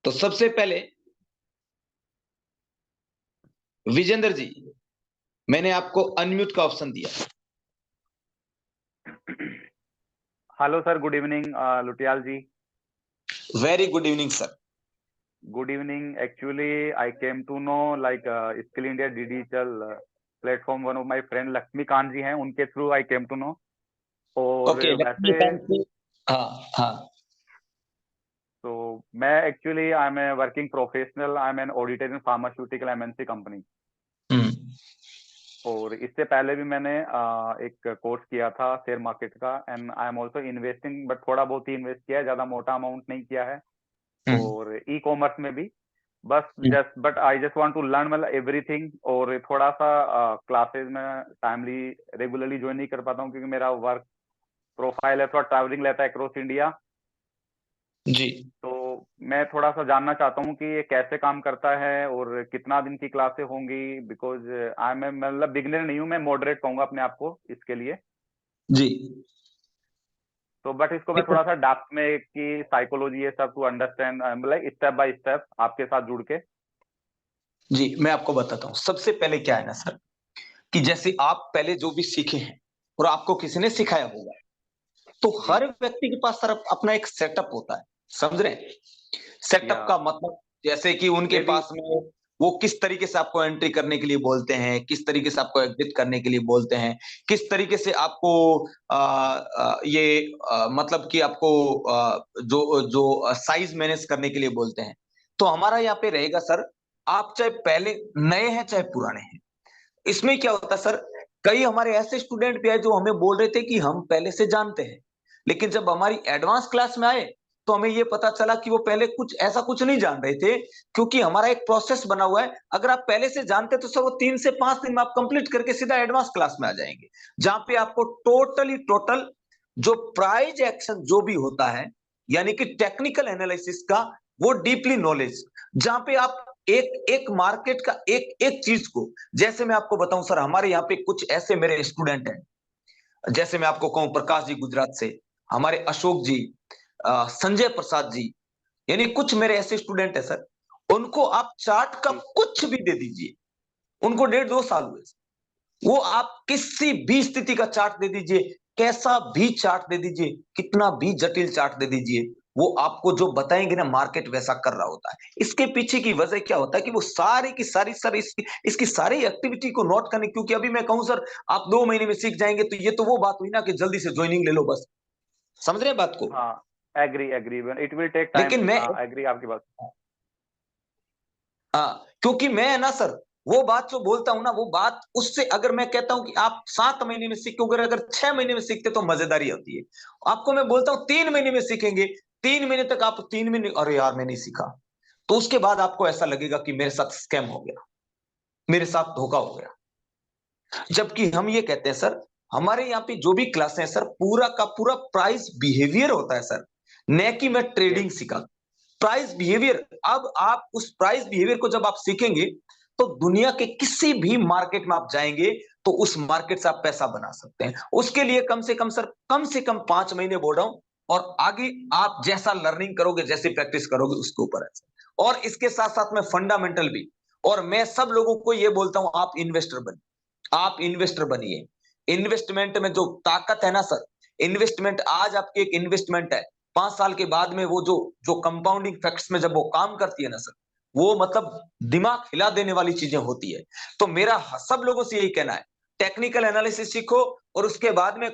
तो सबसे पहले विजेंद्र जी, मैंने आपको अनम्यूट का ऑप्शन दिया। Hello sir, good evening Lutiyal ji. Very good evening sir. Good evening. Actually I came to know like skill India digital platform, one of my friend Laxmikant ji हैं, उनके through I came to know. और okay, वैसे लक्ष्मीकांत जी। हाँ हाँ। तो मैं actually I am a working professional, I am an auditor in pharmaceutical MNC company. हम्म। और इससे पहले भी मैंने एक कोर्स किया था शेयर मार्केट का, and I am also investing, but थोड़ा बहुत ही इन्वेस्ट किया है, ज्यादा मोटा अमाउंट नहीं किया है। हम्म। और ई कॉमर्स में भी बस हम्म। Just, but I just want to learn मतलब एवरीथिंग। और थोड़ा सा क्लासेस में टाइमली रेगुलरली ज्वाइन नहीं कर पाता हूँ, क्योंकि मेरा वर्क प्रोफाइल है थोड़ा ट्रैवलिंग रहता है अक्रॉस इंडिया। जी। तो मैं थोड़ा सा जानना चाहता हूँ कि ये कैसे काम करता है और कितना दिन की क्लासेस होंगी, बिकॉज आई एम मतलब बिगिनर नहीं हूँ, मैं मॉडरेट कहूंगा अपने आप को इसके लिए। जी। तो बट इसको मैं देखो थोड़ा सा डेप्थ में कि साइकोलॉजी ये सब टू अंडरस्टैंड, मतलब स्टेप बाय स्टेप आपके साथ जुड़ के। जी, मैं आपको बताता हूँ। सबसे पहले क्या है ना सर, कि जैसे आप पहले जो भी सीखे हैं और आपको किसी ने सिखाया होगा, तो जी। हर व्यक्ति के पास सर अपना एक सेटअप होता है। समझ रहे हैं? या सेटअप का मतलब जैसे कि उनके मे बी। पास में वो किस तरीके से आपको एंट्री करने के लिए बोलते हैं, किस तरीके से आपको एग्जिट करने के लिए बोलते हैं, किस तरीके से आपको मतलब कि आपको जो जो साइज मैनेज करने के लिए बोलते हैं। तो हमारा यहाँ पे रहेगा सर, आप चाहे पहले नए हैं चाहे पुराने हैं, इसमें क्या होता है सर, कई हमारे ऐसे स्टूडेंट भी आए जो हमें बोल रहे थे कि हम पहले से जानते हैं, लेकिन जब हमारी एडवांस क्लास में आए तो हमें ये पता चला कि वो पहले कुछ ऐसा कुछ नहीं जान रहे थे, क्योंकि हमारा एक प्रोसेस बना हुआ है। अगर आप पहले से जानते तो सर वो 3 से 5 दिन में आप कंप्लीट करके सीधा एडवांस क्लास में आ जाएंगे, जहां पे आपको टोटल जो प्राइज एक्शन जो भी होता है, यानी कि टेक्निकल एनालिसिस का वो डीपली नॉलेज, जहां पे आप एक एक मार्केट का एक एक चीज को, जैसे मैं आपको बताऊं सर, हमारे यहाँ पे कुछ ऐसे मेरे स्टूडेंट हैं, जैसे मैं आपको कहूं प्रकाश जी गुजरात से, हमारे अशोक जी, संजय प्रसाद जी, यानी कुछ मेरे ऐसे स्टूडेंट है सर, उनको आप चार्ट का कुछ भी दे दीजिए, उनको 1.5-2 साल हुए, वो आप किसी भी स्थिति का चार्ट दे दीजिए, कैसा भी चार्ट दे दीजिए, कितना भी जटिल चार्ट दे दीजिए, वो आपको जो बताएंगे ना मार्केट वैसा कर रहा होता है। इसके पीछे की वजह क्या होता है कि वो सारी की सारी सर इसकी सारी एक्टिविटी को नोट करने, क्योंकि अभी मैं कहूं सर आप 2 महीने में सीख जाएंगे, तो ये तो वो बात हुई ना कि जल्दी से ज्वाइनिंग ले लो बस। समझ रहे हैं बात को? हाँ, agree agree, it will take time, लेकिन मैं एग्री आपकी बात। हाँ, क्योंकि मैं है ना सर, वो बात जो बोलता हूं ना, वो बात उससे अगर मैं कहता हूं कि आप 7 महीने में सीखोगे, अगर 6 महीने में सीखते तो मजेदारी होती है। आपको मैं बोलता हूं 3 महीने में सीखेंगे, 3 महीने तक आप 3 महीने, अरे यार मैं नहीं सीखा, तो उसके बाद आपको ऐसा लगेगा कि मेरे साथ स्कैम हो गया, मेरे साथ धोखा हो गया। जबकि हम ये कहते हैं सर, हमारे यहाँ पे जो भी क्लास है सर, पूरा का पूरा प्राइस बिहेवियर होता है सर, न कि मैं यस। ट्रेडिंग सिखा। प्राइस बिहेवियर, अब आप उस प्राइस बिहेवियर को जब आप सीखेंगे, तो दुनिया के किसी भी मार्केट में आप जाएंगे तो उस मार्केट से आप पैसा बना सकते हैं। उसके लिए कम से कम सर, कम से कम 5 महीने बोल रहा हूं, और आगे आप जैसा लर्निंग करोगे, जैसे प्रैक्टिस करोगे, उसके ऊपर है। और इसके साथ साथ में फंडामेंटल भी, और मैं सब लोगों को ये बोलता हूं, आप इन्वेस्टर बनिए, आप इन्वेस्टर बनिए। इन्वेस्टमेंट में जो ताकत है ना सर, इन्वेस्टमेंट आज आपकी एक इन्वेस्टमेंट है, 5 साल के बाद में वो जो जो कंपाउंडिंग फैक्ट्स में जब वो काम करती है ना सर, वो मतलब दिमाग हिला देने वाली चीजें होती है। तो मेरा सब लोगों से यही कहना है, टेक्निकल एनालिसिस सीखो, और उसके बाद में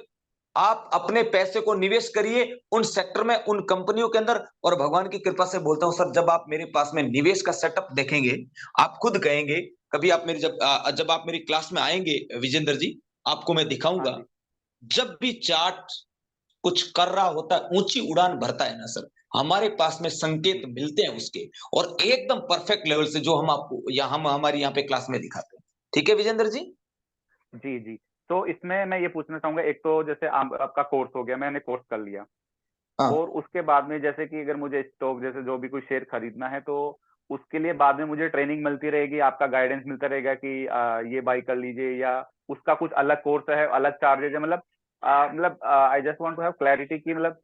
आप अपने पैसे को निवेश करिए उन सेक्टर में, उन कंपनियों के अंदर। और भगवान की कृपा से बोलता हूं सर, जब आप मेरे पास में निवेश का सेटअप देखेंगे, आप खुद कहेंगे, कभी आप मेरी जब आप मेरी क्लास में आएंगे विजेंद्र जी, आपको मैं हाँ दिखाऊंगा, जी। जब भी चार्ट कुछ कर रहा होता है, ऊंची उड़ान भरता है ना सर, हमारे पास में संकेत जी मिलते हैं उसके, और एकदम परफेक्ट लेवल से, जो हम आपको या हम हमारी यहाँ पे क्लास में दिखाते हैं। ठीक है विजेंद्र जी? जी जी। तो इसमें मैं ये पूछना चाहूंगा, एक तो जैसे आपका कोर्स हो गया, मैंने कोर्स कर लिया, हाँ। और उसके बाद में जैसे कि अगर मुझे स्टॉक जैसे जो भी कोई शेयर खरीदना है, तो उसके लिए बाद में मुझे ट्रेनिंग मिलती रहेगी, आपका गाइडेंस मिलता रहेगा कि ये बाई कर लीजिए, या उसका कुछ अलग कोर्स है, अलग चार्जेज है, मतलब I just want to have clarity कि मतलब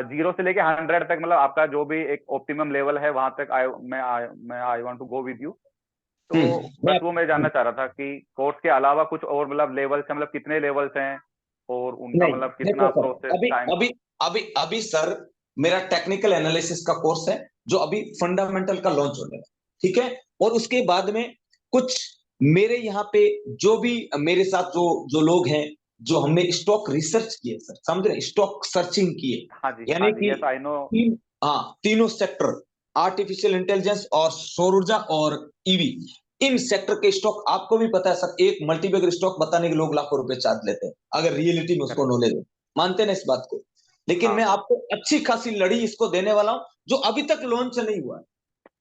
जीरो से लेके 100 तक, मतलब आपका जो भी एक ऑप्टिमम लेवल है वहां तक I want to go with you. तो मैं बस वो मैं जानना चाह रहा था कि कोर्स के अलावा कुछ और मतलब लेवल्स हैं, मतलब कितने लेवल्स हैं और उनका नहीं, मतलब देखो कितना सर, प्रोसेस अभी टाइम। अभी अभी अभी सर, मेरा टेक्निकल एनालिसिस का कोर्स है जो अभी फंडामेंटल का लॉन्च होने वाला है, ठीक है। और उसके बाद में कुछ मेरे यहाँ पे जो भी मेरे साथ जो जो लोग हैं, जो हमने स्टॉक रिसर्च किए सर, समझ रहे, स्टॉक सर्चिंग किए, हाँ जी, हाँ यानी जी, कि यस आई नो। हाँ, तीनों सेक्टर, आर्टिफिशियल इंटेलिजेंस और सौर ऊर्जा और ईवी, इन सेक्टर के स्टॉक आपको भी पता है सर, एक मल्टीबैगर स्टॉक बताने के लोग लाखों रुपए चार्ज लेते हैं, अगर रियलिटी में उसको करेक्ट। नॉलेज है, मानते हैं ना इस बात को। लेकिन हाँ मैं हाँ। आपको अच्छी खासी लड़ी इसको देने वाला हूं, जो अभी तक लॉन्च नहीं हुआ है,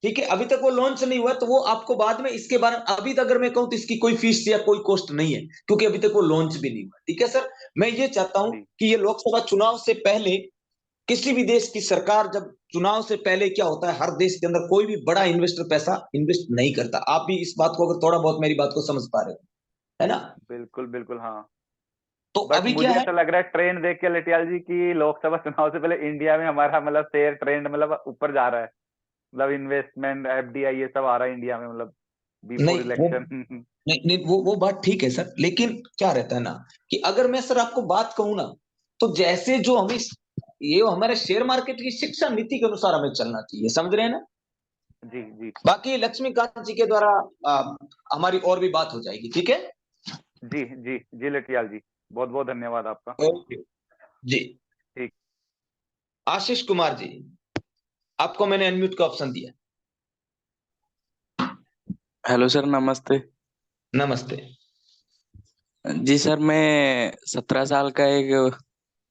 ठीक है। अभी तक वो लॉन्च नहीं हुआ, तो वो आपको बाद में इसके बारे में, अभी तक अगर मैं कहूं तो इसकी कोई फीस या कोई कॉस्ट नहीं है, क्योंकि अभी तक वो लॉन्च भी नहीं हुआ, ठीक है सर। मैं ये चाहता हूं जी कि ये लोकसभा चुनाव से पहले, किसी भी देश की सरकार जब चुनाव से पहले, क्या होता है, हर देश के अंदर कोई भी बड़ा इन्वेस्टर पैसा इन्वेस्ट नहीं करता, आप भी इस बात को अगर थोड़ा बहुत मेरी बात को समझ पा रहे हो, है ना। बिल्कुल बिल्कुल हाँ। तो बट अभी क्या मुझे है, ऐसा लग रहा है ट्रेंड देख के लिटियाल जी की लोकसभा चुनाव से पहले इंडिया में हमारा मतलब शेयर ट्रेंड मतलब ऊपर जा रहा है, मतलब इन्वेस्टमेंट एफडीआई ये सब आ रहा है इंडिया में, मतलब बिफोर नहीं वो, इलेक्शन। नहीं वो बात ठीक है सर, लेकिन क्या रहता है ना, कि अगर मैं सर आपको बात कहूं ना, तो जैसे जो हमें ये हमारे शेयर मार्केट की शिक्षा नीति के अनुसार हमें चलना चाहिए, समझ रहे हैं ना। जी जी बाकी लक्ष्मीकांत जी के द्वारा आ, हमारी और भी बात हो जाएगी, ठीक है। जी जी जी लिटियाल जी, बहुत बहुत धन्यवाद आपका। ओके जी। ठीक। आशीष कुमार जी, आपको मैंने अनम्यूट का ऑप्शन दिया। हेलो सर, नमस्ते। नमस्ते। जी सर, मैं 17 साल का एक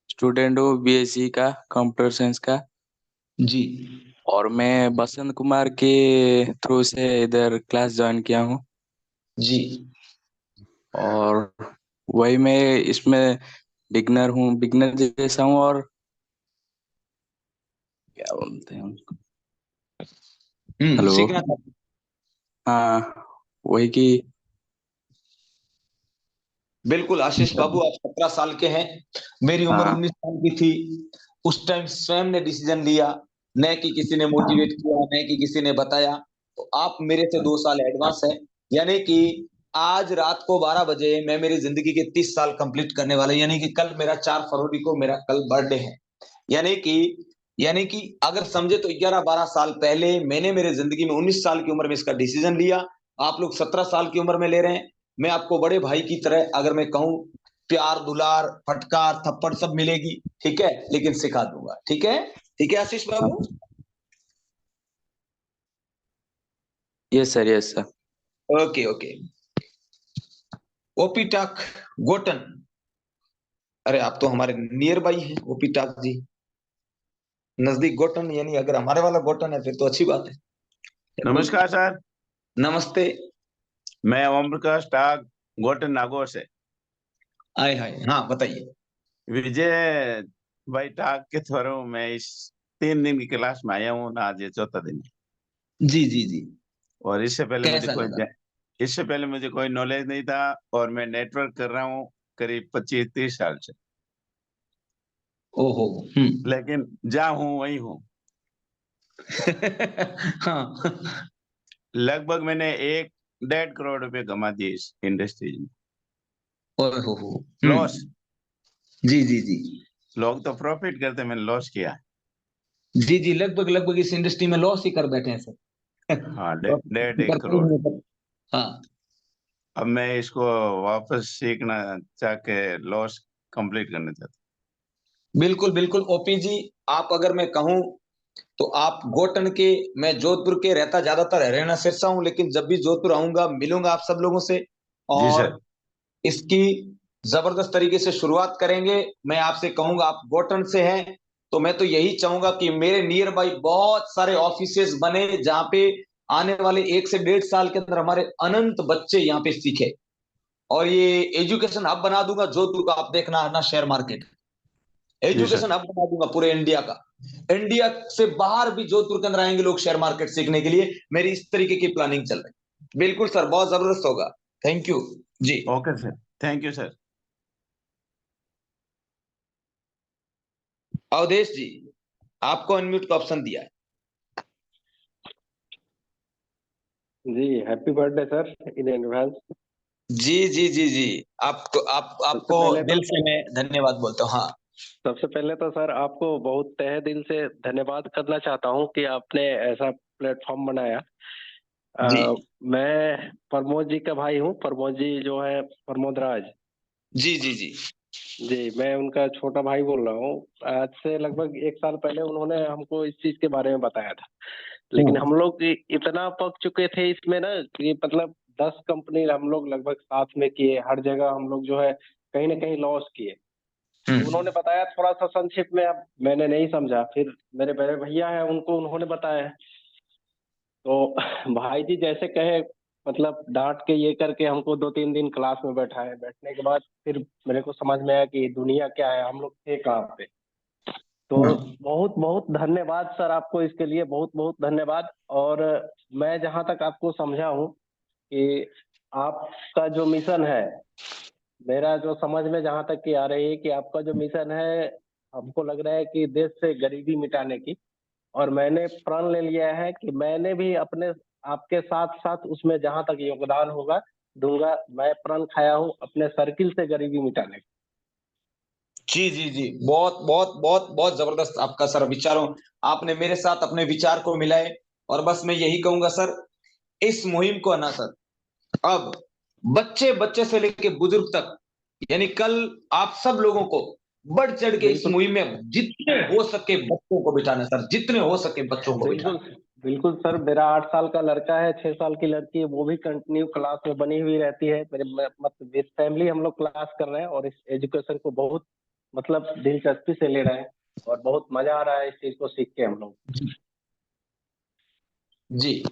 स्टूडेंट हूँ, बीएससी का, कंप्यूटर साइंस का। जी और मैं बसंत कुमार के थ्रू से इधर क्लास ज्वाइन किया हूँ। जी। और वही मैं इसमें बिगनर हूँ, बिगनर जैसा हूँ। और क्या बोलते हैं उसको, हेलो। सीखना था। हाँ, वही कि बिल्कुल आशीष बाबू, आप 17 साल के हैं, मेरी उम्र हाँ 19 साल की थी। उस टाइम स्वयं ने डिसीजन लिया, न कि किसी ने मोटिवेट किया, न कि किसी ने बताया। तो आप मेरे से 2 साल एडवांस हैं, यानी कि आज रात को 12 बजे मैं मेरी जिंदगी के 30 साल कंप्लीट करने वाला, यानी कि कल मेरा 4 फरवरी को मेरा कल बर्थडे है। यानी कि यानी कि अगर समझे तो 11-12 साल पहले मैंने मेरे जिंदगी में 19 साल की उम्र में इसका डिसीजन लिया। आप लोग 17 साल की उम्र में ले रहे हैं। मैं आपको बड़े भाई की तरह अगर मैं कहूं, प्यार दुलार फटकार थप्पड़ सब मिलेगी, ठीक है, लेकिन सिखा दूंगा, ठीक है। ठीक है आशीष बाबू। Yes sir, yes sir. Okay okay. OP Tak Gotan, अरे आप तो हमारे नियर बाई हैं ओपी टाक जी, नजदीक गोटन, यानी अगर हमारे वाला गोटन है फिर तो अच्छी बात है। नमस्कार सर। नमस्ते। मैं ओम प्रकाश टाग, गोटन नागौर से। आए हाय, हाँ बताइए। विजय भाई टाग के थ्रू मैं इस 3 दिन की क्लास में आया हूँ ना, आज ये चौथा दिन है। जी जी जी। और कैसा लगा। इससे पहले मुझे कोई नॉलेज नहीं था। और मैं नेटवर्क कर रहा हूँ करीब 25-30 साल से। ओहो। लेकिन जहाँ हूँ वही हूँ। हाँ। लगभग मैंने 1-1.5 करोड़ रुपए कमा दिए इस इंडस्ट्री में। ओए हो। लॉस, जी जी जी। लोग तो प्रॉफिट करते, मैंने लॉस किया। जी जी, लगभग लगभग इस इंडस्ट्री में लॉस ही कर बैठे हैं सर। हाँ, डेढ़ प्रॉफिट एक करते ही करोड़ नहीं है सर। हाँ। अब मैं इसको वापस सीखना चाह के लॉस कंप्लीट करना चाहता बिल्कुल बिल्कुल ओपी जी, आप अगर मैं कहूं तो आप गोटन के, मैं जोधपुर के रहता ज्यादातर हरियाणा सिरसा हूं, लेकिन जब भी जोधपुर आऊंगा मिलूंगा आप सब लोगों से, हूँ। जी और सर। इसकी जबरदस्त तरीके से शुरुआत करेंगे। मैं आपसे कहूंगा, आप गोटन से हैं, तो मैं तो यही चाहूंगा कि मेरे नियर बाई बहुत सारे ऑफिसेस बने, जहां पे आने वाले 1 से 1.5 साल के अंदर हमारे अनंत बच्चे यहाँ पे सीखे। और ये एजुकेशन हब बना दूंगा जोधपुर का, आप देखना ना, शेयर मार्केट जी सर। एजुकेशन हब बना दूंगा पूरे इंडिया का। इंडिया से बाहर भी जोधपुर के अंदर आएंगे लोग शेयर मार्केट सीखने के लिए। मेरी इस तरीके की प्लानिंग चल रही है। बिल्कुल सर, बहुत जबरदस्त होगा। Thank you ji. Okay sir, thank you sir. Awadhesh ji. आपको अनम्यूट का ऑप्शन दिया है। जी happy birthday sir in advance. जी जी जी जी, आपको पहले दिल तो से मैं धन्यवाद बोलता हूँ। हाँ सबसे पहले तो सर आपको बहुत तहे दिल से धन्यवाद करना चाहता हूँ कि आपने ऐसा प्लेटफॉर्म बनाया। जी मैं प्रमोद जी का भाई हूँ। प्रमोद जी जो है प्रमोद राज जी जी जी जी, मैं उनका छोटा भाई बोल रहा हूँ। आज से लगभग 1 साल पहले उन्होंने हमको इस चीज के बारे में बताया था, लेकिन हम लोग इतना पक चुके थे इसमें ना कि मतलब 10 कंपनी हम लोग लगभग साथ में किए, हर जगह हम लोग जो है कहीं ना कहीं लॉस किए। तो उन्होंने बताया थोड़ा सा संक्षिप्त में, अब मैंने नहीं समझा, फिर मेरे बड़े भैया हैं उनको उन्होंने बताया। तो भाई जी जैसे कहे मतलब डांट के ये करके हमको 2-3 दिन क्लास में बैठाए। बैठने के बाद फिर मेरे को समझ में आया कि दुनिया क्या है, हम लोग थे कहाँ पे। तो बहुत बहुत धन्यवाद सर आपको, इसके लिए बहुत बहुत धन्यवाद। और मैं जहाँ तक आपको समझा हूँ कि आपका जो मिशन है, मेरा जो समझ में जहाँ तक की आ रही है कि आपका जो मिशन है, हमको लग रहा है कि देश से गरीबी मिटाने की। और मैंने प्रण ले लिया है कि मैंने भी अपने आपके साथ साथ उसमें जहाँ तक योगदान होगा दूंगा। मैं प्रण खाया हूँ अपने सर्किल से गरीबी मिटाने का। जी जी जी, बहुत बहुत बहुत बहुत जबरदस्त आपका सर विचारों, आपने मेरे साथ अपने विचार को मिलाए। और बस मैं यही कहूंगा सर, इस मुहिम को ना सर, अब बच्चे बच्चे से लेके बुजुर्ग तक, यानी कल आप सब लोगों को बढ़ चढ़ के इस बिल्कुल मुहिम में जितने हो सके बच्चों को बिठाना सर, जितने हो सके बच्चों को बिल्कुल बिठाना। बिल्कुल सर। मेरा 8 साल का लड़का है, 6 साल की लड़की है, वो भी कंटिन्यू क्लास में बनी हुई रहती है। मेरे मतलब विद फैमिली हम लोग क्लास कर रहे हैं और इस एजुकेशन को बहुत मतलब दिलचस्पी से ले रहे हैं और बहुत मजा आ रहा है इस चीज को सीख के हम लोग। जी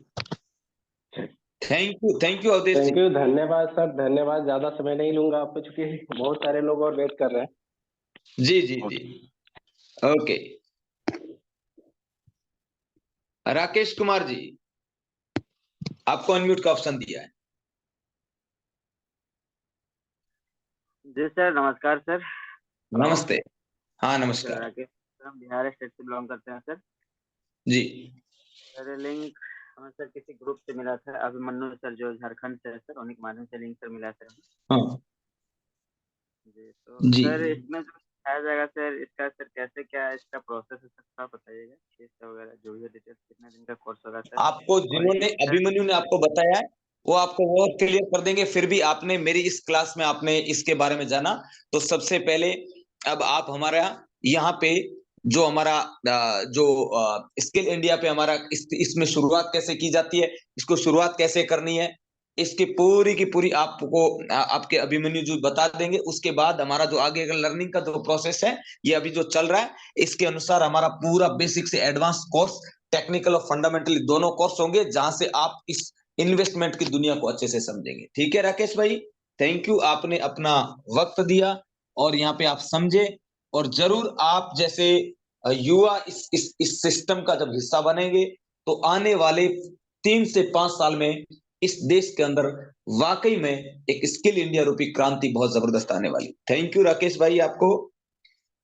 थैंक यू अवधेश थैंक जी। यू, धन्यवाद सर, धन्यवाद। ज्यादा समय नहीं लूंगा आपको, चूंकि बहुत सारे लोग और वेट कर रहे जी जी हैं। जी ओके। राकेश कुमार जी, आपको अनम्यूट का ऑप्शन दिया है। जी सर, नमस्कार सर। हेलो नमस्ते। हाँ सर, नमस्कार। राकेश सर, हम बिहार स्टेट से बिलोंग करते हैं सर। जी सर लिंक हमें सर किसी ग्रुप से मिला था, अभिमन्यु सर जो झारखंड से है सर, उन्हीं के माध्यम से लिंक सर मिला सर हमें। हाँ जी तो जी, सर इसमें जो सिखाया जाएगा सर, इसका सर कैसे क्या इसका प्रोसेस है सर, थोड़ा बताइएगा फीस वगैरह जो भी है डिटेल्स, कितने दिन का कोर्स होगा सर। आपको और जिन्होंने इसमें सर अभिमन्यु ने आपको बताया है वो आपको वो क्लियर कर देंगे। फिर भी आपने मेरी इस क्लास में आपने इसके बारे में जाना, तो सबसे पहले अब आप हमारा यहाँ पे जो हमारा जो स्किल इंडिया पे हमारा इसमें शुरुआत कैसे की जाती है, इसको शुरुआत कैसे करनी है, इसकी पूरी की पूरी आपको आपके अभिमन्यु जी बता देंगे। उसके बाद हमारा जो आगे का लर्निंग का जो प्रोसेस है, ये अभी जो चल रहा है, इसके अनुसार हमारा पूरा बेसिक से एडवांस कोर्स, टेक्निकल और फंडामेंटली दोनों कोर्स होंगे, जहां से आप इस इन्वेस्टमेंट की दुनिया को अच्छे से समझेंगे। ठीक है राकेश भाई, थैंक यू, आपने अपना वक्त दिया और यहाँ पे आप समझे। और जरूर आप जैसे युवा इस सिस्टम का जब हिस्सा बनेंगे, तो आने वाले 3 से 5 साल में इस देश के अंदर वाकई में एक स्किल इंडिया रूपी क्रांति बहुत जबरदस्त आने वाली। थैंक यू राकेश भाई आपको।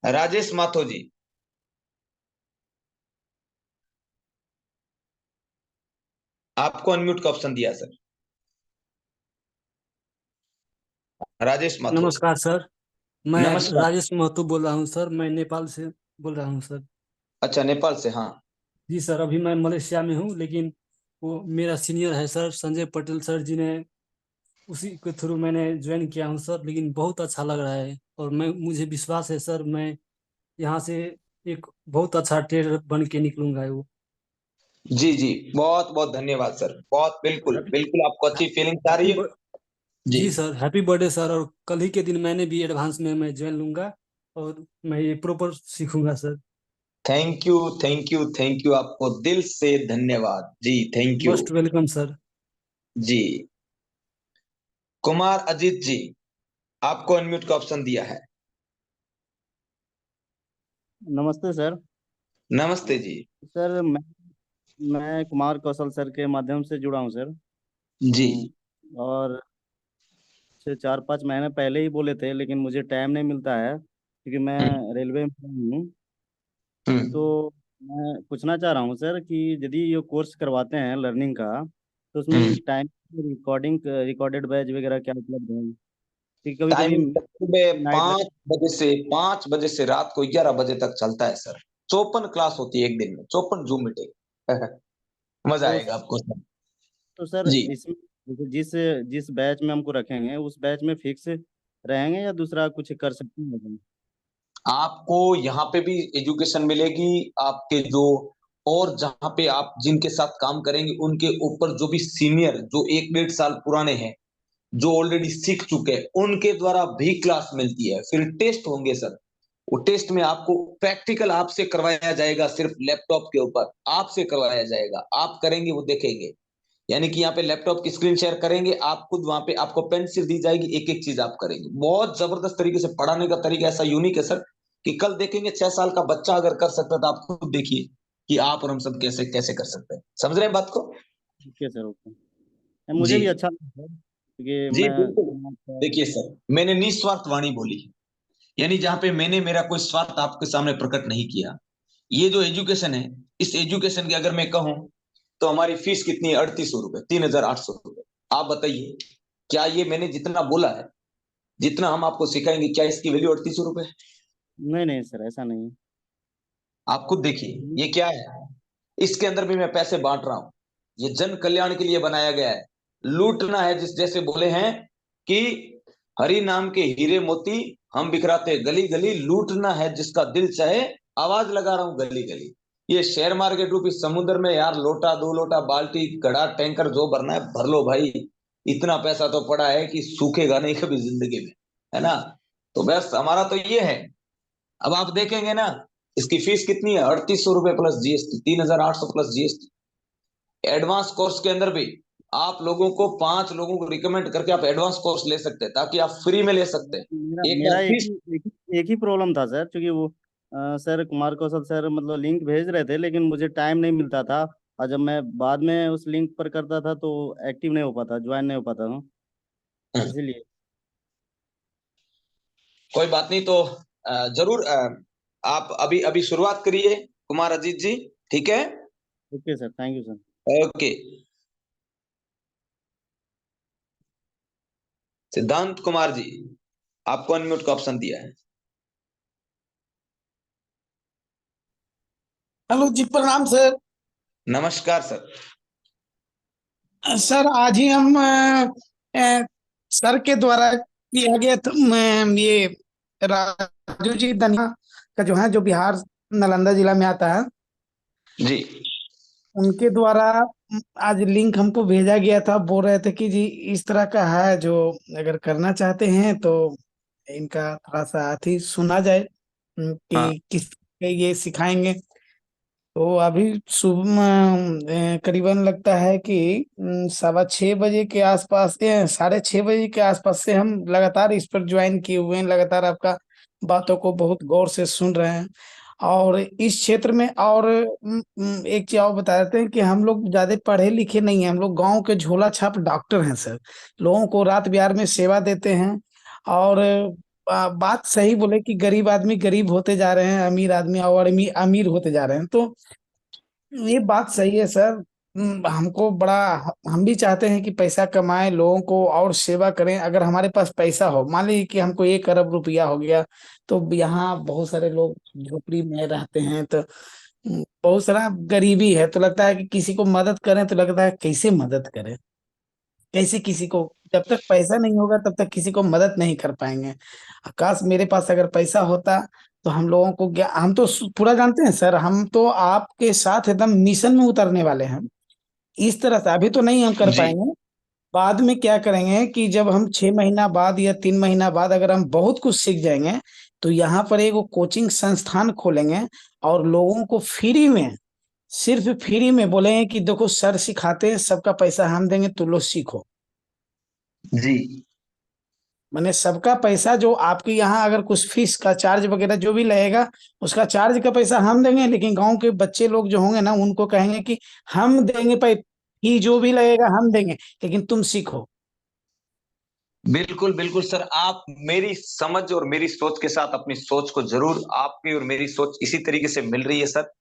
राजेश माथो जी, आपको अनम्यूट का ऑप्शन दिया सर। राजेश माथुर। नमस्कार सर, मैं नमस्कार। राजेश महतो बोल रहा हूँ सर। मैं नेपाल से बोल रहा हूँ सर। अच्छा, नेपाल से, हाँ। जी सर, अभी मैं मलेशिया में हूँ, लेकिन वो मेरा सीनियर है सर, संजय पटेल सर जी ने, उसी के थ्रू मैंने ज्वाइन किया हूँ सर। लेकिन बहुत अच्छा लग रहा है और मैं मुझे विश्वास है सर, मैं यहाँ से एक बहुत अच्छा ट्रेडर बन के निकलूंगा। वो जी जी, बहुत बहुत धन्यवाद सर, बहुत बिल्कुल हैप्पी बिल्कुल आपको अच्छी फीलिंग आ रही हैप्पी है। जी जी सर, हैप्पी बर्थडे सर। और कल ही के दिन मैंने भी एडवांस में मैं ज्वाइन लूंगा और मैं ये प्रॉपर सीखूंगा sir. Thank you thank you thank you, आपको दिल से धन्यवाद जी, thank you. Most welcome sir. जी, कुमार अजीत जी, आपको अनम्यूट का ऑप्शन दिया है। नमस्ते सर। नमस्ते जी। सर मैं कुमार कौशल सर के माध्यम से जुड़ा हूँ सर। जी और 4-5 महीने पहले ही बोले थे, लेकिन मुझे टाइम नहीं मिलता है क्योंकि मैं रेलवे में हूँ। हम्म तो पूछना चाह रहा हूँ सर कि यदि ये कोर्स करवाते हैं लर्निंग का, तो उसमें टाइम रिकॉर्डेड बैच वगैरह क्या उपलब्ध है? क्योंकि कभी कभी टाइमिंग सुबह नाइट 5 बजे से रात को 11 बजे तक चलता है सर। 54 क्लास होती है एक दिन में, 54 जूम मीटिंग। मजा तो आएगा आपको सर। तो सर जी, इसमें जैसे जिस जिस बैच में हमको रखेंगे उस बैच में फिक्स रहेंगे या दूसरा कुछ कर सकते हैं हम? आपको यहाँ पे भी एजुकेशन मिलेगी। आपके जो और जहाँ पे आप जिनके साथ काम करेंगे उनके ऊपर जो भी सीनियर जो 1 डेढ़ साल पुराने हैं, जो ऑलरेडी सीख चुके हैं, उनके द्वारा भी क्लास मिलती है। फिर टेस्ट होंगे सर। वो टेस्ट में आपको प्रैक्टिकल आपसे करवाया जाएगा, सिर्फ लैपटॉप के ऊपर आपसे करवाया जाएगा। आप करेंगे, वो देखेंगे। यानी कि यहाँ पे लैपटॉप की स्क्रीन शेयर करेंगे, आप खुद वहां पे आपको पेंसिल दी जाएगी, एक एक चीज आप करेंगे। बहुत जबरदस्त तरीके से पढ़ाने का तरीका ऐसा यूनिक है सर कि कल देखेंगे 6 साल का बच्चा अगर कर सकता है तो आप खुद देखिए कि आप और हम सब कैसे कैसे कर सकते हैं। समझ रहे हैं बात को? Okay sir, okay. मुझे जी भी अच्छा लगा सर, क्योंकि जी मैं बिल्कुल। देखिए सर, मैंने निस्वार्थ वाणी बोली, यानी जहां पे मैंने मेरा कोई स्वार्थ आपके सामने प्रकट नहीं किया। ये जो एजुकेशन है, इस एजुकेशन की अगर मैं कहूं तो हमारी फीस कितनी है? 3800 रुपए, 3800 रुपए। आप बताइए, क्या ये मैंने जितना बोला है, जितना हम आपको सिखाएंगे, क्या इसकी वैल्यू 3800 रुपए है? नहीं नहीं सर, ऐसा नहीं है। आप खुद देखिए ये क्या है। इसके अंदर भी मैं पैसे बांट रहा हूं। ये जन कल्याण के लिए बनाया गया है। लूटना है, जिस जैसे बोले हैं कि हरि नाम के हीरे मोती हम बिखराते गली गली, लूटना है जिसका दिल चाहे, आवाज लगा रहा हूं गली गली। ये शेयर मार्केट रूपी समुद्र में यार, लोटा दो लोटा बाल्टी घड़ा टैंकर जो भरना है भर लो भाई। इतना पैसा तो पड़ा है कि सूखेगा नहीं कभी जिंदगी में, है ना? तो बस हमारा तो ये है। अब आप देखेंगे ना, इसकी फीस कितनी है? 3800 रुपए plus GST, 3800 plus GST. Advance course के अंदर भी आप लोगों को 5 लोगों को रिकमेंड करके आप एडवांस कोर्स ले सकते हैं, ताकि आप फ्री में ले सकते हैं। मेरा एक मेरा बार एक फीस। ही एक ही प्रॉब्लम था सर, क्योंकि वो सर कुमार कौशल सर मतलब लिंक भेज रहे थे, लेकिन मुझे टाइम नहीं मिलता था। और जब मैं बाद में उस लिंक पर करता था तो एक्टिव नहीं हो पाता, ज्वाइन नहीं हो पाता था, इसीलिए। कोई बात नहीं, तो जरूर आप अभी अभी शुरुआत करिए कुमार अजीत जी, ठीक है? Okay sir, thank you sir. Okay. सिद्धांत कुमार जी, आपको अनम्यूट का ऑप्शन दिया है। हेलो जी, प्रणाम सर। नमस्कार सर। सर आज ही हम सर के द्वारा किया गया था ये राजू जी दनिया का जो है, जो बिहार नालंदा जिला में आता है, जी उनके द्वारा आज लिंक हमको भेजा गया था। बोल रहे थे कि जी इस तरह का है, जो अगर करना चाहते हैं तो इनका थोड़ा सा अथी सुना जाए, हाँ। कि किस ये सिखाएंगे। तो अभी सुबह करीबन लगता है कि 6:15 बजे के आसपास, 6:30 बजे के आसपास से हम लगातार इस पर ज्वाइन किए हुए हैं। लगातार आपका बातों को बहुत गौर से सुन रहे हैं। और इस क्षेत्र में और एक चीज और बता देते हैं कि हम लोग ज्यादा पढ़े लिखे नहीं हैं। हम लोग गांव के झोला छाप डॉक्टर हैं सर। लोगों को रात बिहार में सेवा देते हैं। और बात सही बोले कि गरीब आदमी गरीब होते जा रहे हैं, अमीर आदमी और अमीर अमीर होते जा रहे हैं। तो ये बात सही है सर। हमको बड़ा, हम भी चाहते हैं कि पैसा कमाएं, लोगों को और सेवा करें। अगर हमारे पास पैसा हो, मान लीजिए कि हमको 1 अरब रुपया हो गया, तो यहाँ बहुत सारे लोग झोपड़ी में रहते हैं, तो बहुत सारा गरीबी है, तो लगता है कि किसी को मदद करें, तो लगता है कैसे मदद करें, कैसे किसी को। जब तक पैसा नहीं होगा तब तक किसी को मदद नहीं कर पाएंगे। आकाश, मेरे पास अगर पैसा होता तो हम लोगों को हम तो पूरा जानते हैं सर, हम तो आपके साथ एकदम मिशन में उतरने वाले हैं। इस तरह से अभी तो नहीं हम कर जी पाएंगे। बाद में क्या करेंगे कि जब हम 6 महीना बाद या 3 महीना बाद अगर हम बहुत कुछ सीख जाएंगे, तो यहाँ पर एक कोचिंग संस्थान खोलेंगे और लोगों को फ्री में, सिर्फ फ्री में बोलेंगे कि देखो सर सिखाते हैं, सबका पैसा हम देंगे, तुम लोग सीखो। जी मैंने सबका पैसा, जो आपके यहाँ अगर कुछ फीस का चार्ज वगैरह जो भी लगेगा, उसका चार्ज का पैसा हम देंगे। लेकिन गांव के बच्चे लोग जो होंगे ना, उनको कहेंगे कि हम देंगे फी, जो भी लगेगा हम देंगे, लेकिन तुम सीखो। बिल्कुल बिल्कुल सर, आप मेरी समझ और मेरी सोच के साथ अपनी सोच को जरूर, आपकी और मेरी सोच इसी तरीके से मिल रही है सर।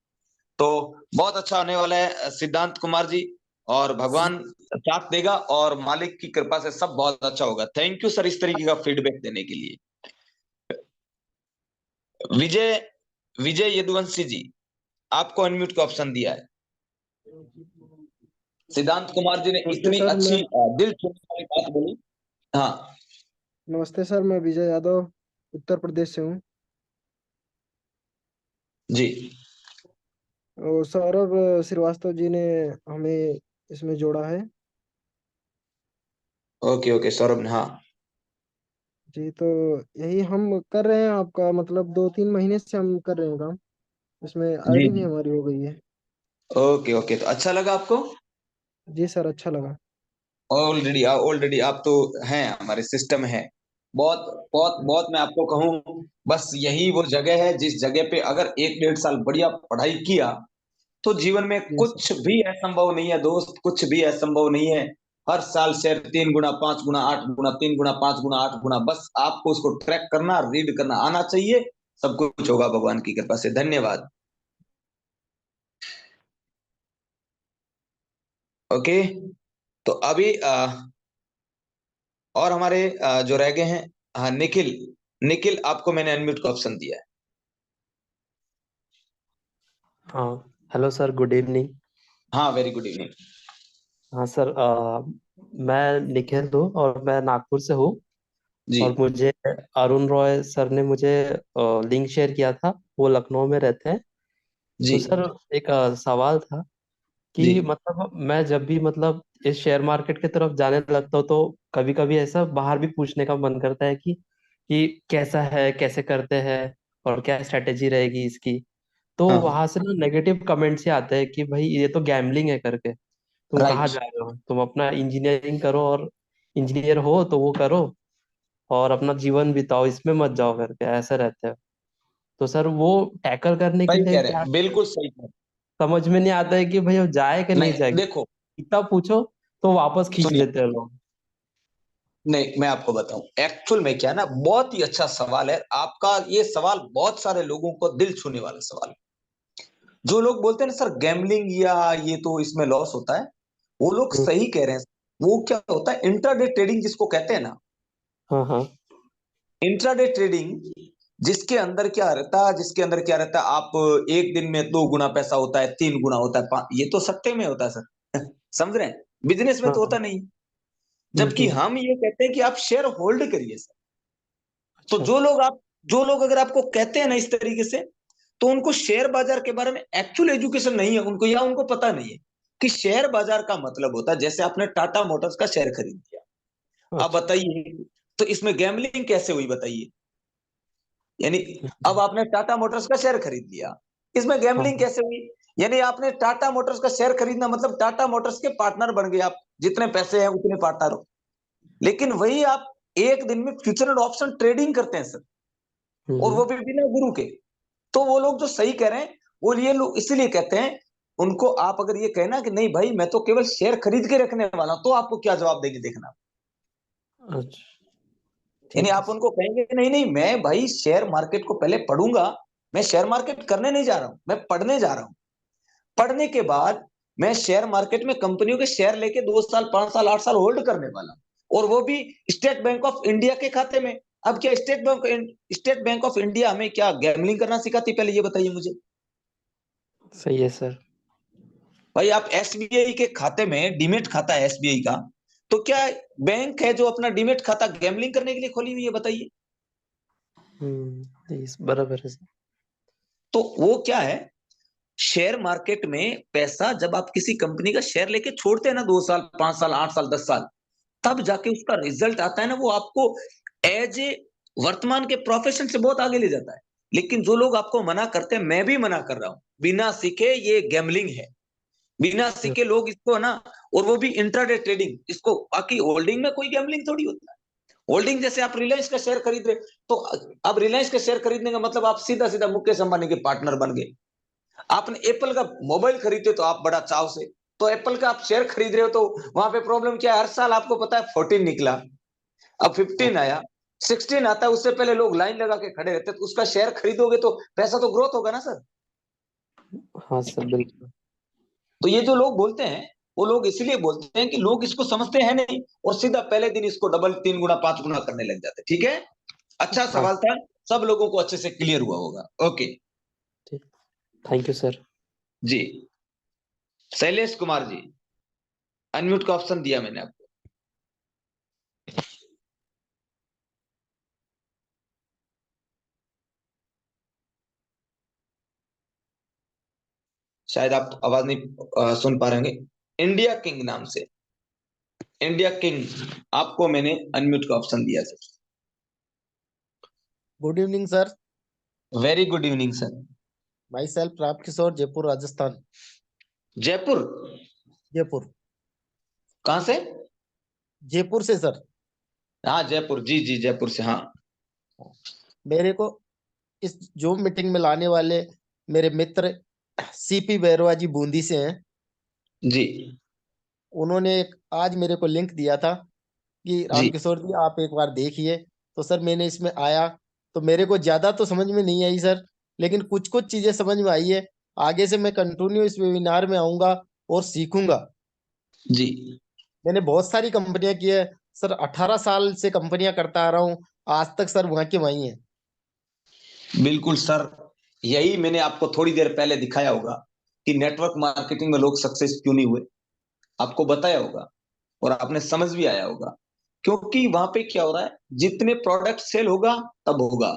तो बहुत अच्छा होने वाला है सिद्धांत कुमार जी, और भगवान साथ देगा और मालिक की कृपा से सब बहुत अच्छा होगा। थैंक यू सर इस तरीके का फीडबैक देने के लिए। विजय विजय यदुवंशी जी, आपको अनम्यूट का ऑप्शन दिया है। सिद्धांत कुमार जी ने नमस्ते इतनी सर, अच्छी मैं दिल छूने वाली बात बोली। हाँ नमस्ते सर, मैं विजय यादव उत्तर प्रदेश से हूँ। जी, और सौरभ श्रीवास्तव जी ने हमें इसमें जोड़ा है। ओके ओके सौरभ ने, हाँ जी, तो यही हम कर रहे हैं। आपका मतलब 2-3 महीने से हम कर रहे हैं काम। इसमें जी आईडी भी जी, हमारी हो गई है। ओके ओके, तो अच्छा लगा आपको। जी सर, अच्छा लगा। ऑलरेडी ऑलरेडी आप तो हैं, हमारे सिस्टम है। बहुत बहुत बहुत मैं आपको कहूँ, बस यही वो जगह है जिस जगह पे अगर 1-1.5 साल बढ़िया पढ़ाई किया तो जीवन में जी सर। कुछ भी असंभव नहीं है दोस्त, कुछ भी असंभव नहीं है। हर साल शेयर 3 गुना 5 गुना 8 गुना 3 गुना 5 गुना 8 गुना, बस आपको उसको ट्रैक करना, रीड करना आना चाहिए। सब कुछ होगा भगवान की कृपा से। धन्यवाद। ओके, तो अभी और हमारे जो रह गए हैं, हाँ निखिल, निखिल आपको मैंने अनम्यूट का ऑप्शन दिया है। हाँ, हेलो सर, गुड इवनिंग। हाँ वेरी गुड इवनिंग। हाँ सर, मैं निखिल हूँ और मैं नागपुर से हूँ। जी और मुझे अरुण रॉय सर ने मुझे लिंक शेयर किया था। वो लखनऊ में रहते हैं। जी तो सर, एक सवाल था जी, कि मतलब मैं जब भी मतलब इस शेयर मार्केट की तरफ जाने लगता हूँ तो कभी कभी ऐसा बाहर भी पूछने का मन करता है कि कैसा है, कैसे करते हैं और क्या स्ट्रेटेजी रहेगी इसकी। तो हाँ वहां से ना नेगेटिव कमेंट्स ही आते हैं कि भाई ये तो गैम्बलिंग है करके। तुम कहाँ राइट। जा रहे हो? तुम अपना इंजीनियरिंग करो और इंजीनियर हो तो वो करो और अपना जीवन बिताओ, इसमें मत जाओ करके ऐसे रहते हैं। तो सर, वो टैकल करने के सही लिए कह रहे क्या, हैं, बिल्कुल सही कह रहे समझ में नहीं आता है कि भाई वो जाए कि हैं। नहीं नहीं जाए। देखो, इतना पूछो तो वापस खींच सुनिए, लेते हैं लोग। नहीं मैं आपको बताऊं एक्चुअल में क्या है ना, बहुत ही अच्छा सवाल है आपका ये सवाल, बहुत सारे लोगों को दिल छूने वाला सवाल है। जो लोग बोलते हैं ना सर गैम्बलिंग या ये तो इसमें लॉस होता है, वो लोग हम्म, सही कह रहे हैं। वो क्या होता है, इंट्राडे ट्रेडिंग जिसको कहते हैं ना, हाँ हाँ। इंट्राडे ट्रेडिंग जिसके अंदर क्या रहता है, जिसके अंदर क्या रहता है, आप एक दिन में 2 गुना पैसा होता है, 3 गुना होता है, ये तो सट्टे में होता है सर समझ रहे हैं, बिजनेस में हाँ तो हाँ। होता नहीं। जबकि हम्म। हम ये कहते हैं कि आप शेयर होल्ड करिए सर। तो अच्छा। जो लोग अगर आपको कहते हैं ना इस तरीके से, तो उनको शेयर बाजार के बारे में एक्चुअल एजुकेशन नहीं है उनको, या उनको पता नहीं है कि शेयर बाजार का मतलब होता है, जैसे आपने टाटा मोटर्स का शेयर खरीद लिया, अब अच्छा। बताइए तो इसमें गैम्बलिंग कैसे हुई बताइए। यानी अब आपने टाटा मोटर्स का शेयर खरीद लिया, इसमें हाँ गैम्बलिंग हाँ। कैसे हुई। यानी आपने टाटा मोटर्स का शेयर खरीदना मतलब टाटा मोटर्स के पार्टनर बन गए आप, जितने पैसे हैं उतने पार्टनर हो। लेकिन वही आप एक दिन में फ्यूचर एंड ऑप्शन ट्रेडिंग करते हैं सर, और वो हम्म। भी बिना गुरु के। तो वो लोग जो सही कह रहे हैं, वो ये लोग इसीलिए कहते हैं। उनको आप अगर ये कहना कि नहीं भाई मैं तो केवल शेयर खरीद के रखने वाला हूं, तो आपको क्या जवाब देंगे देखना। अच्छा, यानी ठीक है आप सर। उनको कहेंगे नहीं नहीं मैं भाई शेयर मार्केट को पहले पढ़ूंगा, मैं शेयर मार्केट करने नहीं जा रहा हूं, मैं पढ़ने जा रहा हूं। पढ़ने के बाद मैं शेयर मार्केट में कंपनियों के शेयर लेके 2 साल 5 साल 8 साल होल्ड करने वाला हूं, और वो भी स्टेट बैंक ऑफ इंडिया के खाते में। अब क्या स्टेट बैंक ऑफ इंडिया हमें क्या गैम्बलिंग करना सिखाती, पहले ये बताइए मुझे। सही है सर। भाई आप एसबीआई के खाते में, डीमेट खाता है एसबीआई का, तो क्या बैंक है जो अपना डीमेट खाता गैम्बलिंग करने के लिए खोली हुई है बताइए। बराबर है सर। तो वो क्या है, शेयर मार्केट में पैसा जब आप किसी कंपनी का शेयर लेके छोड़ते हैं ना, 2 साल 5 साल 8 साल 10 साल, तब जाके उसका रिजल्ट आता है ना, वो आपको एज ए वर्तमान के प्रोफेशन से बहुत आगे ले जाता है। लेकिन जो लोग आपको मना करते हैं, मैं भी मना कर रहा हूं, बिना सीखे ये गैम्बलिंग है, बिना सीखे लोग इसको है ना। और वो भी इंट्राडे ट्रेडिंग इसको, बाकी होल्डिंग में कोई गैम्बलिंग थोड़ी होता है। होल्डिंग जैसे आप रिलायंस का शेयर खरीद रहे, तो अब रिलायंस का शेयर खरीदने का मतलब आप सीधा सीधा मुकेश अंबानी के पार्टनर बन गए। आपने एप्पल का मोबाइल खरीदते तो आप बड़ा चाव से, तो एप्पल का आप शेयर खरीद रहे हो, तो वहां पे प्रॉब्लम क्या है, हर साल आपको पता है 14 निकला, अब 15 आया, 16 आता है, उससे पहले लोग लाइन लगा के खड़े रहते हैं, तो उसका शेयर खरीदोगे तो पैसा तो ग्रोथ होगा ना सर। हाँ सर, बिल्कुल। तो ये जो लोग बोलते हैं वो लोग इसलिए बोलते हैं कि लोग इसको समझते हैं नहीं और सीधा पहले दिन इसको डबल 3 गुना 5 गुना करने लग जाते हैं। ठीक है, अच्छा हाँ सवाल था, सब लोगों को अच्छे से क्लियर हुआ होगा। ओके ठीक, थैंक यू सर। जी, शैलेश कुमार जी, अनम्यूट का ऑप्शन दिया मैंने आपको। शायद आप आवाज नहीं सुन पा रहे होंगे। इंडिया किंग नाम से, इंडिया किंग, आपको मैंने अनम्यूट का ऑप्शन दिया sir. Good evening sir. Very good evening sir. Myself Ram Kishore, Jaipur Rajasthan. Jaipur? Jaipur. कहां से? जयपुर से सर। हाँ जयपुर, जी जी जयपुर से। हाँ मेरे को इस जूम मीटिंग में लाने वाले मेरे मित्र सीपी बैरवा जी बूंदी से हैं जी उन्होंने एक आज मेरे को लिंक दिया था कि जी रामकिशोर जी आप एक बार देखिए। तो सर मैंने इसमें आया तो मेरे को ज्यादा तो समझ में नहीं आई सर, लेकिन कुछ कुछ चीजें समझ में आई है। आगे से मैं कंटिन्यू इस वेबिनार में आऊंगा और सीखूंगा। जी मैंने बहुत सारी कंपनियां की है सर, 18 साल से कंपनियां करता आ रहा हूँ, आज तक सर वहां के वहीं है। बिल्कुल सर, यही मैंने आपको थोड़ी देर पहले दिखाया होगा कि नेटवर्क मार्केटिंग में लोग सक्सेस क्यों नहीं हुए, आपको बताया होगा और आपने समझ भी आया होगा। क्योंकि वहां पे क्या हो रहा है, जितने प्रोडक्ट सेल होगा तब होगा।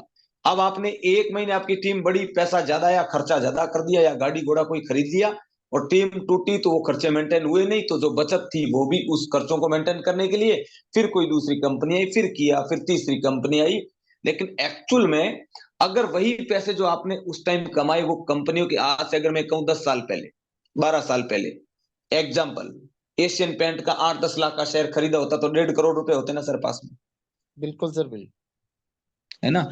अब आपने एक महीने आपकी टीम बड़ी, पैसा ज्यादा या खर्चा ज्यादा कर दिया या गाड़ी घोड़ा कोई खरीद लिया और टीम टूटी तो वो खर्चे मेंटेन हुए नहीं, तो जो बचत थी वो भी उस खर्चों को मेंटेन करने के लिए फिर कोई दूसरी कंपनी आई, फिर किया, फिर तीसरी कंपनी आई। लेकिन एक्चुअल में अगर वही पैसे जो आपने उस टाइम कमाए वो कंपनियों के, आज से अगर मैं कहूं 10 साल पहले, 12 साल पहले, एग्जाम्पल एशियन पेंट का 8-10 लाख का शेयर खरीदा होता तो 1.5 करोड़ रुपए होते ना सर पास में, बिल्कुल सर, बिल्कुल है ना।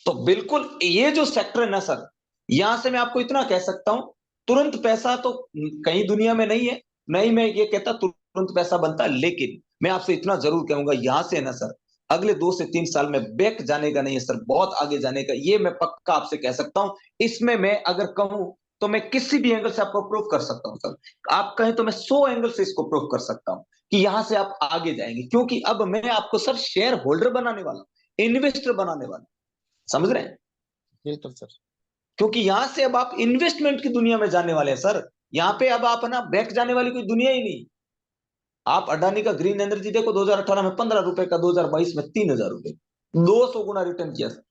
तो बिल्कुल ये जो सेक्टर है ना सर, यहां से मैं आपको इतना कह सकता हूं, तुरंत पैसा तो कहीं दुनिया में नहीं है, नहीं मैं ये कहता तुरंत पैसा बनता, लेकिन मैं आपसे इतना जरूर कहूंगा यहां से ना सर, अगले 2 से 3 साल में बैक जाने का नहीं है सर, बहुत आगे जाने का, ये मैं पक्का आपसे कह सकता हूं। इसमें मैं अगर कहूं तो मैं किसी भी एंगल से आपको प्रूव कर सकता हूं सर, आप कहें तो मैं 100 एंगल से इसको प्रूव कर सकता हूं कि यहां से आप आगे जाएंगे। क्योंकि अब मैं आपको सर शेयर होल्डर बनाने वाला, इन्वेस्टर बनाने वाला, समझ रहे हैं? बिल्कुल सर। क्योंकि यहां से अब आप इन्वेस्टमेंट की दुनिया में जाने वाले हैं सर, यहाँ पे अब आप ना बैक जाने वाली कोई दुनिया ही नहीं। आप अडानी का ग्रीन एनर्जी देखो, 2018 में 15 रुपए का, 2022 में 3,000 रुपए, 200 गुना रिटर्न किया सर।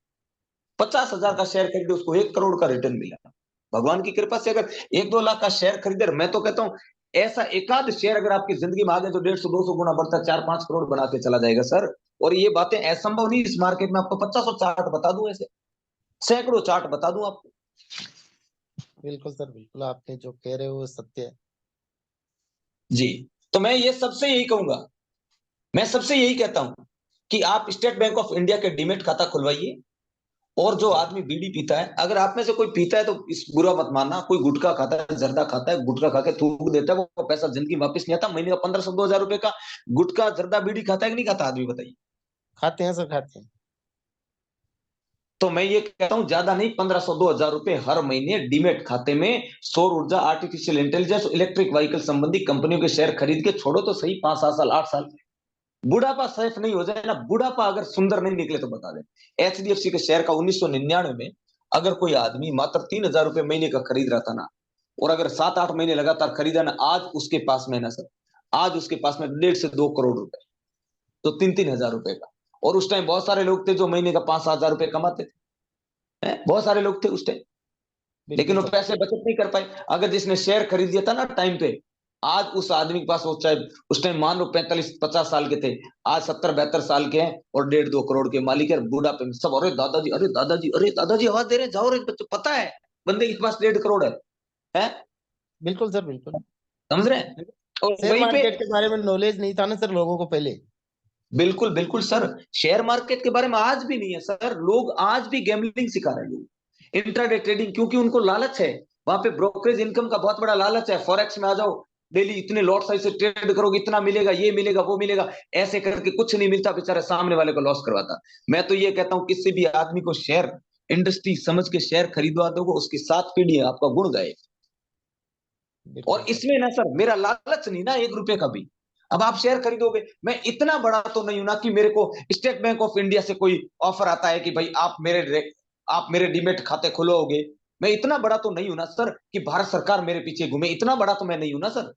50,000 का शेयर खरीदे उसको 1 करोड़ का रिटर्न मिला। भगवान की कृपा से अगर 1-2 लाख का शेयर खरीदे, मैं तो कहता हूं ऐसा एकाध शेयर अगर आपकी जिंदगी में आ गए तो 150-200 गुना बढ़ता, 4-5 करोड़ बना के चला जाएगा सर। और ये बातें असंभव नहीं इस मार्केट में, आपको 50 चार्ट बता दूं, ऐसे सैकड़ों चार्ट बता दूं आपको। बिल्कुल सर, बिल्कुल आपने जो कह रहे हो वो सत्य है। जी, तो मैं ये सबसे यही कहूंगा, मैं सबसे यही कहता हूं कि आप स्टेट बैंक ऑफ इंडिया के डीमेट खाता खुलवाइए। और जो आदमी बीड़ी पीता है, अगर आप में से कोई पीता है तो इस बुरा मत मानना, कोई गुटखा खाता है, जर्दा खाता है, गुटखा खा के थूक देता है, वो पैसा जिंदगी वापस नहीं आता। महीने का 1500-2000 रुपए का गुटखा जर्दा बीड़ी खाता है कि नहीं खाता आदमी, बताइए? खाते हैं सर, खाते हैं। तो मैं ये कहता हूं ज्यादा नहीं, 1500-2000 रुपए हर महीने डीमेट खाते में सौर ऊर्जा, आर्टिफिशियल इंटेलिजेंस, इलेक्ट्रिक व्हीकल संबंधी कंपनियों के शेयर खरीद के छोड़ो तो सही, 5-7 साल, 8 साल, बुढ़ापा सेफ नहीं हो जाए ना, बुढ़ापा अगर सुंदर नहीं निकले तो बता दें। एचडीएफसी के शेयर का 1999 में अगर कोई आदमी मात्र 3,000 रुपए महीने का खरीद रहा था ना, और अगर 7-8 महीने लगातार खरीदा ना, आज उसके पास में ना सर, आज उसके पास में 1.5 से 2 करोड़ रुपए, तो 3-3 हजार रुपए का। और उस टाइम बहुत सारे लोग थे जो महीने का 5-7 हजार रुपए कमाते थे, बहुत सारे लोग थे उस टाइम, लेकिन वो पैसे बचत नहीं कर पाए। अगर जिसने शेयर खरीद दिया था ना टाइम पे, आज उस आदमी के पास, वो चाहे उस टाइम मान लो 45-50 साल के थे, आज 70-72 साल के हैं और 1.5-2 करोड़ के मालिक है। बुढ़ापे में सब, अरे दादाजी, अरे दादाजी, अरे दादाजी आवाज दे रहे हैं, जाओ रे बच्चे, पता है बंदे के पास 1.5 करोड़ है? बिल्कुल सर, बिल्कुल समझ रहे हैं? और शेयर वहीं पे मार्केट के बारे में नॉलेज नहीं था ना सर लोगों को पहले। बिल्कुल बिल्कुल सर, शेयर मार्केट के बारे में आज भी नहीं है सर, लोग आज भी गैम्बलिंग सिखा रहे हैं लोग, इंट्राडे ट्रेडिंग, क्योंकि उनको लालच है, वहां पे ब्रोकरेज इनकम का बहुत बड़ा लालच है। फॉरेक्स में आ जाओ, डेली इतने लॉट साइज से ट्रेड करोगे, इतना मिलेगा, ये मिलेगा, वो मिलेगा, ऐसे करके कुछ नहीं मिलता, बेचारा सामने वाले को लॉस करवाता। मैं तो ये कहता हूं किसी भी आदमी को शेयर इंडस्ट्री समझ के शेयर खरीदवा दोगे, उसकी 7 पीढ़ी आपका गुण गाए। और इसमें ना सर मेरा लालच नहीं ना 1 रुपए का भी। अब आप शेयर खरीदोगे, मैं इतना बड़ा तो नहीं हूं ना कि मेरे को स्टेट बैंक ऑफ इंडिया से कोई ऑफर आता है कि भाई आप मेरे डीमेट खाते खुलवाओगे। मैं इतना बड़ा तो नहीं हूं ना सर कि भारत सरकार मेरे पीछे घूमे, इतना बड़ा तो मैं नहीं हूं ना सर।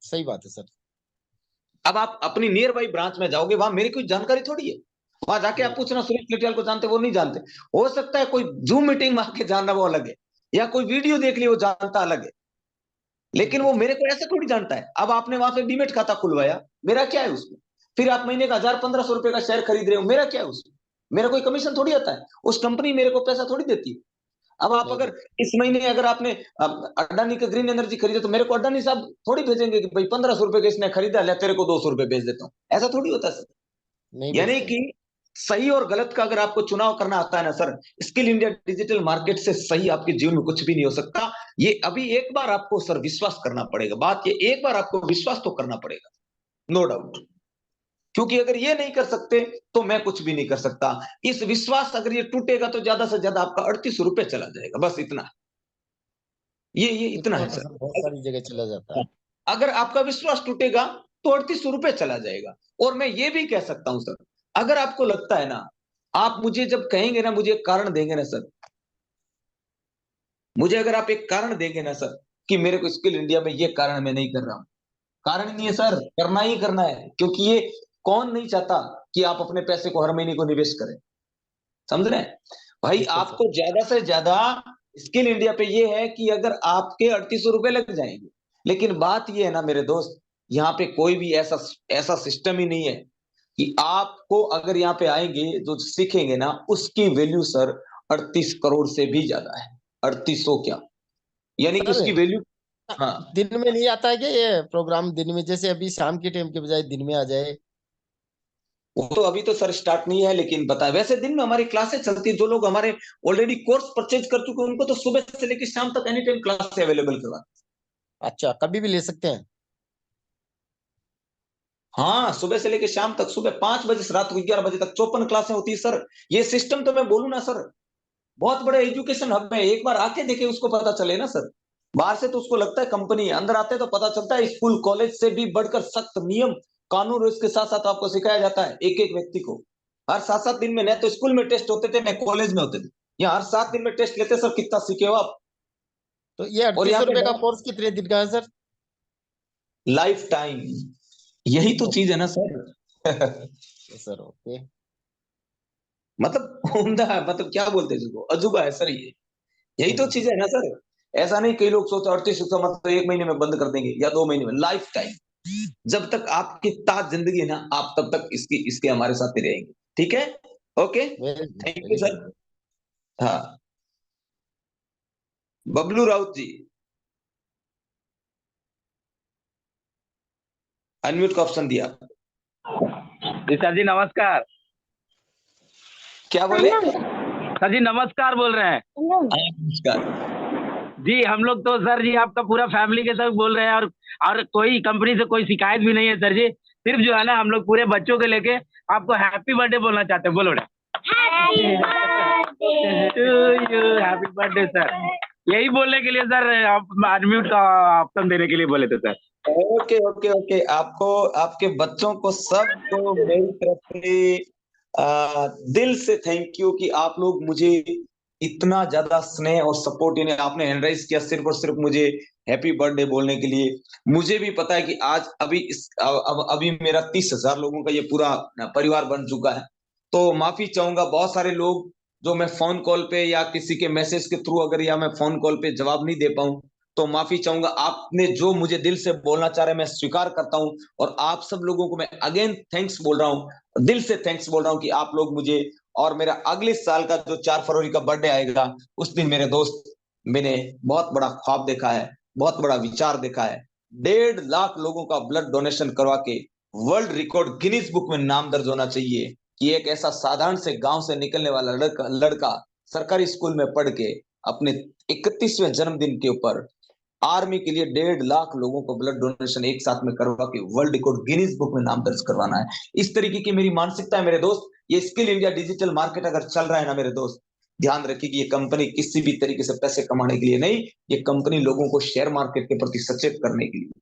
सही बात है सर। अब आप अपनी नियर बाई ब्रांच में जाओगे, वहां मेरी कोई जानकारी थोड़ी है। वहां जाके आप पूछना सुरेश लिटियाल को जानते, वो नहीं जानते। हो सकता है कोई जूम मीटिंग में आके जानना वो अलग है, या कोई वीडियो देख ली वो जानता अलग है, लेकिन वो मेरे को ऐसे थोड़ी जानता है। अब आपने वहां पे डीमेट खाता खुलवाया, मेरा क्या है उसमें? फिर आप महीने का 1000-1500 रुपए का शेयर खरीद रहे हो, मेरा क्या है उसमें? मेरा कोई कमीशन थोड़ी आता है, उस कंपनी मेरे को पैसा थोड़ी देती है। अब आप अगर इस महीने अगर आपने अडानी का ग्रीन एनर्जी खरीदा, तो मेरे को अडानी साहब थोड़ी भेजेंगे कि भाई 1500 रुपए का इसने खरीदा, ले तेरे को 200 रुपए भेज देता हूँ, ऐसा थोड़ी होता है सर। यानी कि सही और गलत का अगर आपको चुनाव करना आता है ना sir, skill India digital market से सही आपके जीवन में कुछ भी नहीं हो सकता। ये अभी एक बार आपको सर विश्वास करना पड़ेगा, बात ये एक बार आपको विश्वास तो करना पड़ेगा, नो डाउट। क्योंकि अगर ये नहीं कर सकते तो मैं कुछ भी नहीं कर सकता। इस विश्वास अगर ये टूटेगा तो ज्यादा से ज्यादा आपका 38 रुपए चला जाएगा, बस इतना। ये इतना है सर। बहुत सारी जगह चला जाता है। अगर आपका विश्वास टूटेगा तो 38 रुपए चला जाएगा। और मैं ये भी कह सकता हूं सर, अगर आपको लगता है ना, आप मुझे जब कहेंगे ना, मुझे एक कारण देंगे ना सर, मुझे अगर आप एक कारण देंगे ना सर कि मेरे को स्किल इंडिया में ये कारण मैं नहीं कर रहा हूं, कारण नहीं है सर, करना ही करना है। क्योंकि ये कौन नहीं चाहता कि आप अपने पैसे को हर महीने को निवेश करें, समझ रहे हैं भाई? आपको ज्यादा से ज्यादा स्किल इंडिया पे ये है कि अगर आपके 3800 रुपए लग जाएंगे, लेकिन बात ये है ना मेरे दोस्त, यहाँ पे कोई भी ऐसा सिस्टम ही नहीं है कि आपको अगर यहाँ पे आएंगे जो सीखेंगे ना, उसकी वैल्यू सर 38 करोड़ से भी ज्यादा है। 3800 क्या, यानी कि उसकी वैल्यू। हाँ, दिन में नहीं आता है क्या ये प्रोग्राम? दिन में जैसे अभी शाम के टाइम के बजाय दिन में आ जाए? वो तो अभी तो सर स्टार्ट नहीं है, लेकिन बता, वैसे दिन में हमारी क्लासेस चलती है। जो लोग हमारे ऑलरेडी कोर्स परचेज कर चुके हैं, उनको तो सुबह से लेकर शाम तक एनी टाइम क्लास अवेलेबल करवा। अच्छा, कभी भी ले सकते हैं? हाँ, सुबह से लेकर शाम तक, सुबह 5 बजे से रात को 11 बजे तक 54 क्लासें होती है सर। ये सिस्टम तो मैं बोलूं ना सर, बहुत बड़ा एजुकेशन हब है। एक बार आके देखे, उसको पता चले ना सर। बाहर से तो उसको लगता है कंपनी है, अंदर आते तो पता चलता है स्कूल कॉलेज से भी बढ़कर सख्त नियम कानून, और इसके साथ साथ आपको सिखाया जाता है एक एक व्यक्ति को। हर 7-7 दिन में, न तो स्कूल में टेस्ट होते थे न कॉलेज में होते थे, यहाँ हर 7 दिन में टेस्ट लेते। सर कितना सीखे हो आप? तो ये और 3800 रुपए का कोर्स कितने दिन का है सर? लाइफ टाइम, यही तो चीज है ना सर। सर ओके, मतलब उम्दा है, मतलब क्या बोलते हैं जिसको, अजूबा है सर ये। यही तो चीज है ना सर। ऐसा नहीं, कई लोग सोचते 38 का मतलब 1 महीने में बंद कर देंगे या 2 महीने में, लाइफ टाइम। जब तक आपकी ताज जिंदगी है ना, आप तब तक इसके हमारे साथ ही रहेंगे। ठीक है, ओके, थैंक यू सर। हाँ, बबलू राउत जी, अनम्यूट का ऑप्शन दिया। जी सर जी नमस्कार। क्या बोले? सर जी नमस्कार बोल रहे हैं। नमस्कार जी, हम लोग तो सर जी आपका पूरा फैमिली के साथ बोल रहे हैं, और कोई कंपनी से कोई शिकायत भी नहीं है सर जी। सिर्फ जो है ना, हम लोग पूरे बच्चों के लेके आपको हैप्पी बर्थडे बोलना चाहते हैं। बोलो ना, हैप्पी बर्थडे सर। यही बोलने के लिए सर आप अनम्यूट का ऑप्शन देने के लिए बोले थे सर। ओके ओके ओके, आपको, आपके बच्चों को, सबको मेरी तरफ से दिल से थैंक यू कि आप लोग मुझे इतना ज्यादा स्नेह और सपोर्ट, यानी आपने हैंड राइज किया सिर्फ और सिर्फ मुझे हैप्पी बर्थडे बोलने के लिए। मुझे भी पता है कि आज अभी मेरा 30,000 लोगों का ये पूरा परिवार बन चुका है। तो माफी चाहूंगा, बहुत सारे लोग जो मैं फोन कॉल पे या किसी के मैसेज के थ्रू, अगर या मैं फोन कॉल पे जवाब नहीं दे पाऊं, तो माफी चाहूंगा। आपने जो मुझे दिल से बोलना चाह रहे हैं, मैं स्वीकार करता हूं। और आप सब लोगों को मैं अगेन थैंक्स बोल रहा हूं, दिल से थैंक्स बोल रहा हूं कि आप लोग मुझे, और मेरा अगले साल का जो 4 फरवरी का बर्थडे आएगा, उस दिन मेरे दोस्त, मैंने बहुत बड़ा ख्वाब देखा है, बहुत बड़ा विचार देखा है। 1.5 लाख लोगों का ब्लड डोनेशन करवा के वर्ल्ड रिकॉर्ड गिनीज बुक में नाम दर्ज होना चाहिए कि एक ऐसा साधारण से गांव से निकलने वाला लड़का सरकारी स्कूल में पढ़ के अपने 31वें जन्मदिन के ऊपर आर्मी के लिए 1.5 लाख लोगों को ब्लड डोनेशन एक साथ में करवा के वर्ल्ड रिकॉर्ड गिनीज बुक में नाम दर्ज करवाना है। इस तरीके की मेरी मानसिकता है मेरे दोस्त। ये स्किल इंडिया डिजिटल मार्केट अगर चल रहा है ना मेरे दोस्त, ध्यान रखिए कि ये कंपनी किसी भी तरीके से पैसे कमाने के लिए नहीं, ये कंपनी लोगों को शेयर मार्केट के प्रति सचेत करने के लिए।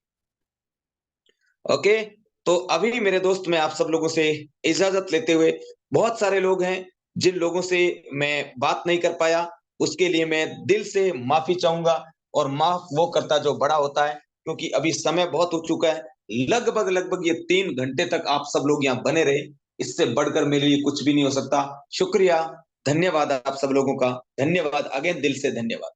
ओके, तो अभी मेरे दोस्त मैं आप सब लोगों से इजाजत लेते हुए, बहुत सारे लोग हैं जिन लोगों से मैं बात नहीं कर पाया, उसके लिए मैं दिल से माफी चाहूंगा, और माफ वो करता जो बड़ा होता है, क्योंकि अभी समय बहुत हो चुका है। लगभग ये 3 घंटे तक आप सब लोग यहाँ बने रहे, इससे बढ़कर मेरे लिए कुछ भी नहीं हो सकता। शुक्रिया, धन्यवाद आप सब लोगों का, धन्यवाद, अगेन दिल से धन्यवाद।